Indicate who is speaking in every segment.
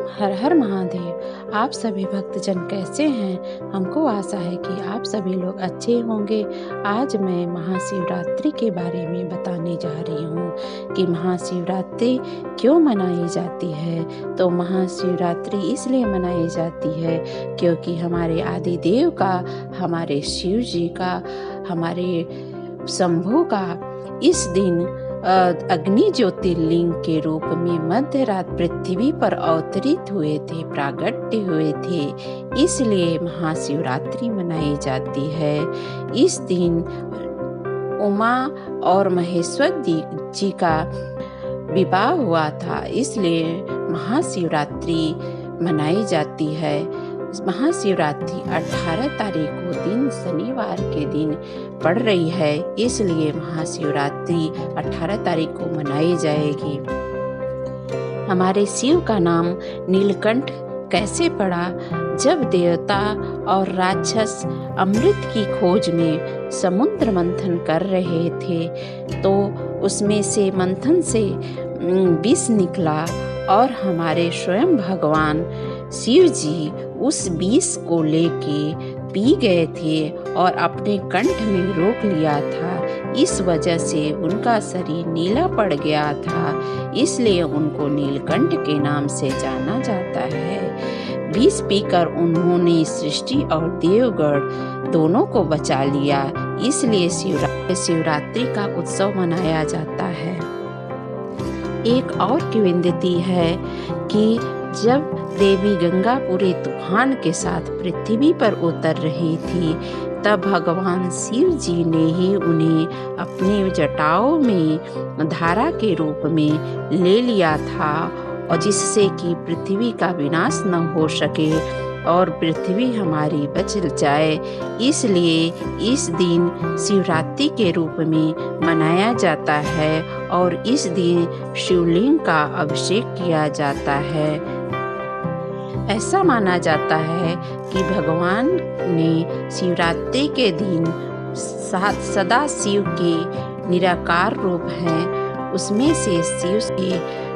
Speaker 1: हर हर महादेव। आप सभी भक्तजन कैसे हैं? हमको आशा है कि आप सभी लोग अच्छे होंगे। आज मैं महाशिवरात्रि के बारे में बताने जा रही हूँ कि महाशिवरात्रि क्यों मनाई जाती है। तो महाशिवरात्रि इसलिए मनाई जाती है क्योंकि हमारे आदि देव का, हमारे शिव जी का, हमारे शंभू का इस दिन अग्नि ज्योतिर्लिंग के रूप में मध्य रात पृथ्वी पर अवतरित हुए थे, प्रागट्य हुए थे। इसलिए महाशिवरात्रि मनाई जाती है। इस दिन उमा और महेश्वर जी का विवाह हुआ था, इसलिए महाशिवरात्रि मनाई जाती है। महाशिवरात्रि 18 तारीख को दिन शनिवार के दिन पड़ रही है, इसलिए महाशिवरात्रि 18 तारीख को मनाई जाएगी। हमारे शिव का नाम नीलकंठ कैसे पड़ा? जब देवता और राक्षस अमृत की खोज में समुद्र मंथन कर रहे थे तो उसमें से मंथन से विष निकला और हमारे स्वयं भगवान शिव जी उस विष को लेके पी गए थे और अपने कंठ में रोक लिया था। इस वजह से उनका शरीर नीला पड़ गया था, इसलिए उनको नीलकंठ के नाम से जाना जाता है। विष पीकर उन्होंने सृष्टि और देवगण दोनों को बचा लिया, इसलिए शिवरात्रि का उत्सव मनाया जाता है। एक और किंवदंती है कि जब देवी गंगा पूरे तूफान के साथ पृथ्वी पर उतर रही थी तब भगवान शिव जी ने ही उन्हें अपने जटाओं में धारा के रूप में ले लिया था, और जिससे कि पृथ्वी का विनाश न हो सके और पृथ्वी हमारी बच जाए। इसलिए इस दिन शिवरात्रि के रूप में मनाया जाता है और इस दिन शिवलिंग का अभिषेक किया जाता है। ऐसा माना जाता है कि भगवान ने शिवरात्रि के दिन सदा शिव के निराकार रूप हैं, उसमें से शिव की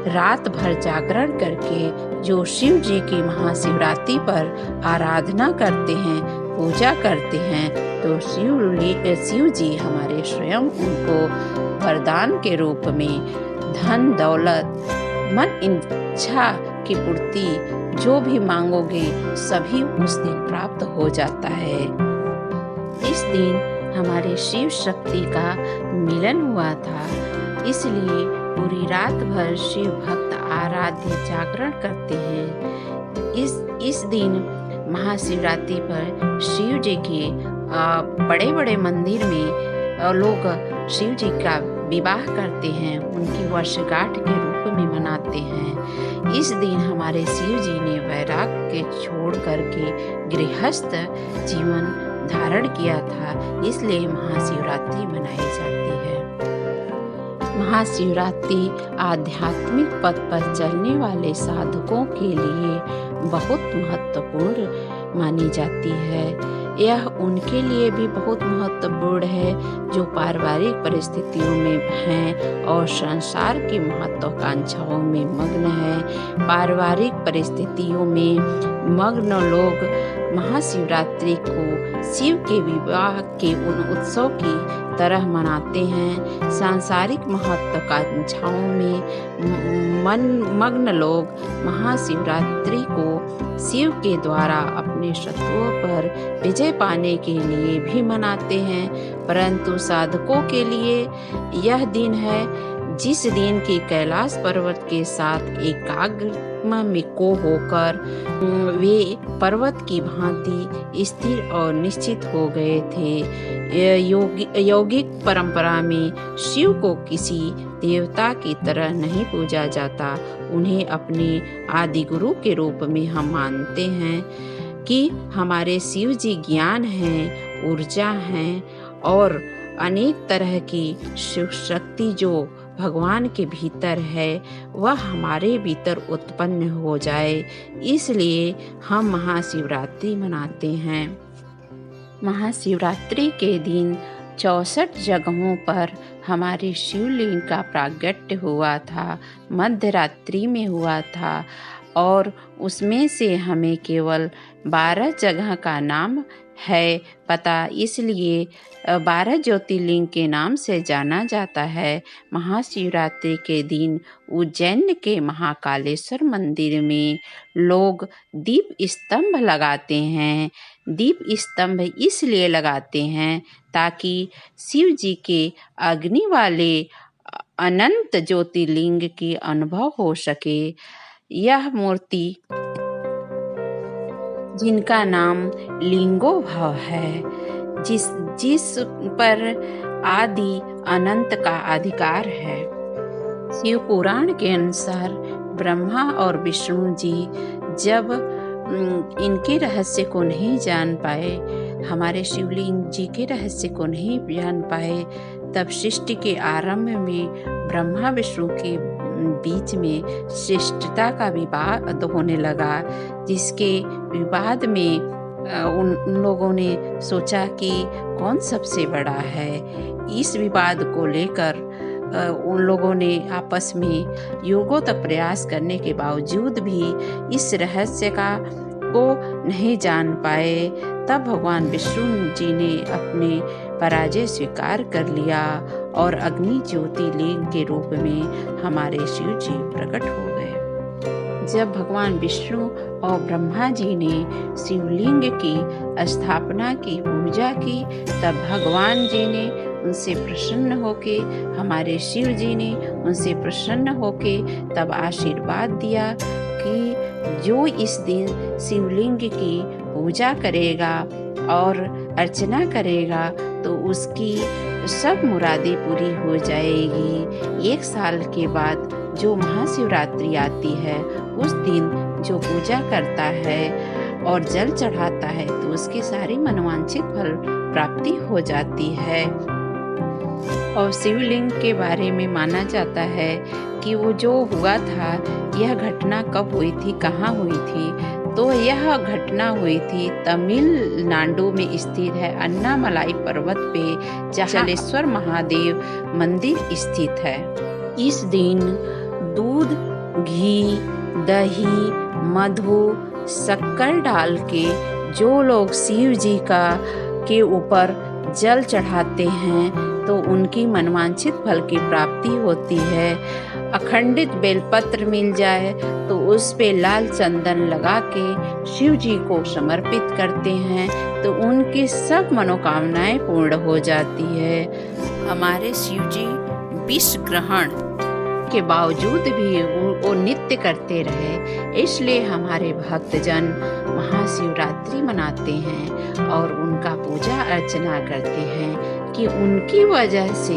Speaker 1: रात भर जागरण करके जो शिव जी की महाशिवरात्रि पर आराधना करते हैं, पूजा करते हैं, तो शिव जी हमारे स्वयं उनको वरदान के रूप में धन दौलत मन इच्छा की पूर्ति जो भी मांगोगे सभी उस दिन प्राप्त हो जाता है। इस दिन हमारे शिव शक्ति का मिलन हुआ था, इसलिए पूरी रात भर शिव भक्त आराध्य जागरण करते हैं। इस दिन महाशिवरात्रि पर शिव जी के बड़े बड़े मंदिर में लोग शिव जी का विवाह करते हैं, उनकी वर्षगांठ के रूप में मनाते हैं। इस दिन हमारे शिव जी ने वैराग्य के छोड़ करके गृहस्थ जीवन धारण किया था, इसलिए महाशिवरात्रि मनाई जाती है। महाशिवरात्रि आध्यात्मिक पथ पर चलने वाले साधकों के लिए बहुत महत्वपूर्ण मानी जाती है। यह उनके लिए भी बहुत महत्वपूर्ण है जो पारिवारिक परिस्थितियों में हैं और संसार की महत्वाकांक्षाओं में मग्न हैं। पारिवारिक परिस्थितियों में मग्न लोग महाशिवरात्रि को शिव के विवाह के उन उत्सव की तरह मनाते हैं। सांसारिक महत्वाकांक्षाओं में मग्न लोग महाशिवरात्रि को शिव के द्वारा अपने शत्रुओं पर विजय पाने के लिए भी मनाते हैं, परंतु साधकों के लिए यह दिन है जिस दिन की कैलाश पर्वत के साथ एकाग्र में को होकर वे पर्वत की भांति स्थिर और निश्चित हो गए थे। यौगिक परंपरा में शिव को किसी देवता की तरह नहीं पूजा जाता, उन्हें अपने आदि गुरु के रूप में हम मानते हैं कि हमारे शिव जी ज्ञान हैं, ऊर्जा हैं और अनेक तरह की शिव शक्ति जो भगवान के भीतर है वह हमारे भीतर उत्पन्न हो जाए, इसलिए हम महाशिवरात्रि मनाते हैं। महाशिवरात्रि के दिन 64 जगहों पर हमारे शिवलिंग का प्रागट्य हुआ था, मध्य रात्रि में हुआ था और उसमें से हमें केवल 12 जगह का नाम है पता, इसलिए 12 ज्योतिर्लिंग के नाम से जाना जाता है। महाशिवरात्रि के दिन उज्जैन के महाकालेश्वर मंदिर में लोग दीप स्तंभ लगाते हैं। दीप स्तंभ इसलिए लगाते हैं ताकि शिव जी के अग्नि वाले अनंत ज्योतिर्लिंग की अनुभव हो सके। यह मूर्ति जिनका नाम लिंगोद्भव है, जिस पर आदि अनंत का अधिकार है। शिव पुराण के अनुसार ब्रह्मा और विष्णु जी जब इनके रहस्य को नहीं जान पाए, हमारे शिवलिंग जी के रहस्य को नहीं जान पाए, तब सृष्टि के आरंभ में ब्रह्मा विष्णु के बीच में श्रेष्ठता का विवाद होने लगा, जिसके विवाद में उन लोगों ने सोचा कि कौन सबसे बड़ा है। इस विवाद को लेकर उन लोगों ने आपस में युगों तक प्रयास करने के बावजूद भी इस रहस्य को नहीं जान पाए। तब भगवान विष्णु जी ने अपने पराजय स्वीकार कर लिया और अग्नि ज्योतिर्लिंग के रूप में हमारे शिव जी प्रकट हो गए। जब भगवान विष्णु और ब्रह्मा जी ने शिवलिंग की स्थापना की, पूजा की, तब भगवान जी ने उनसे प्रसन्न होके, हमारे शिव जी ने उनसे प्रसन्न होके तब आशीर्वाद दिया कि जो इस दिन शिवलिंग की पूजा करेगा और अर्चना करेगा तो उसकी सब मुरादें पूरी हो जाएगी। 1 साल के बाद जो महाशिवरात्रि आती है, उस दिन जो पूजा करता है और जल चढ़ाता है तो उसकी सारी मनोवांछित फल प्राप्ति हो जाती है। और शिवलिंग के बारे में माना जाता है कि वो जो हुआ था, यह घटना कब हुई थी, कहाँ हुई थी, तो यह घटना हुई थी तमिलनाडु में स्थित है अन्नामलाई पर्वत पे, जहाँ जलेश्वर महादेव मंदिर स्थित है। इस दिन दूध, घी, दही, मधु, शक्कर डाल के जो लोग शिव जी के ऊपर जल चढ़ाते हैं तो उनकी मनवांछित फल की प्राप्ति होती है। अखंडित बेलपत्र मिल जाए तो उस पे लाल चंदन लगा के शिव जी को समर्पित करते हैं तो उनकी सब मनोकामनाएं पूर्ण हो जाती है। हमारे शिव जी विष ग्रहण के बावजूद भी वो नित्य करते रहे, इसलिए हमारे भक्तजन महाशिवरात्रि मनाते हैं और उनका पूजा अर्चना करते हैं कि उनकी वजह से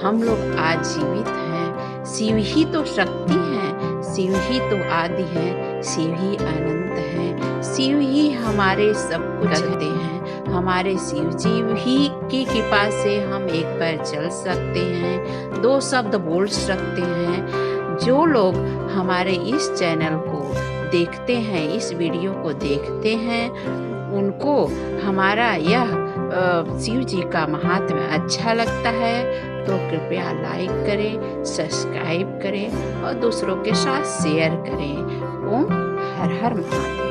Speaker 1: हम लोग आज जीवित हैं। शिव ही तो शक्ति है, शिव ही तो आदि है, शिव ही अनंत है, शिव ही हमारे सब कुछ करते हैं। हमारे शिव जी ही की कृपा से हम एक पैर चल सकते हैं, 2 शब्द बोल सकते हैं। जो लोग हमारे इस चैनल को देखते हैं, इस वीडियो को देखते हैं, उनको हमारा यह शिव जी का महात्म्य अच्छा लगता है तो कृपया लाइक करें, सब्सक्राइब करें और दूसरों के साथ शेयर करें। ओम हर हर महादेव।